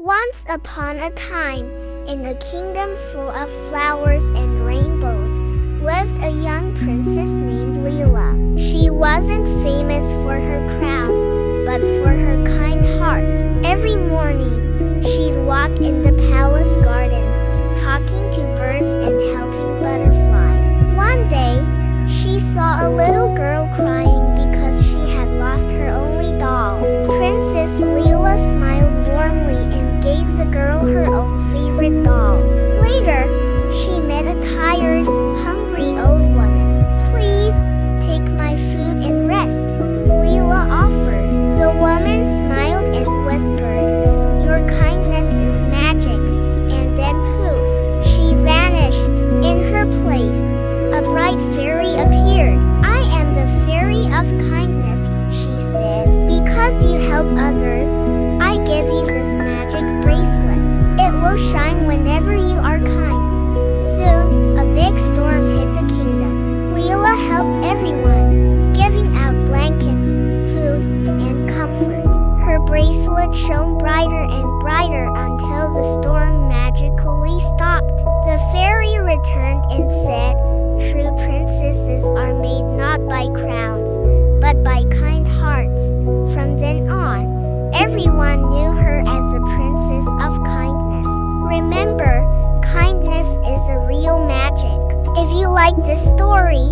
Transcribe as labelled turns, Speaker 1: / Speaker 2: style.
Speaker 1: Once upon a time, in a kingdom full of flowers and rainbows, lived a young princess named Lila. She wasn't famous for her crown, but for her kind heart. Every morning, she'd walk in the palace garden, talking to birds and helping butterflies. One day, she saw a little girl crying because she had lost her only doll. Princess Lila smiled warmly and gave the girl her own favorite doll. Later, she met a tired, hungry old woman. "Please, take my food and rest," Lila offered. The woman smiled and whispered, "Your kindness is magic," and then poof, she vanished. In her place, a bright fairy appeared. "I am the fairy of kindness," she said. "Because you help others, I give you this magic bracelet. It will shine whenever you are kind." Soon, a big storm hit the kingdom. Lila helped everyone, giving out blankets, food, and comfort. Her bracelet shone brighter and brighter until the storm magically stopped. The fairy returned and said, "True princesses are made not by crowns, but by kind hearts." From then on, everyone knew her as the princess of kindness. Remember, kindness is a real magic. If you like this story,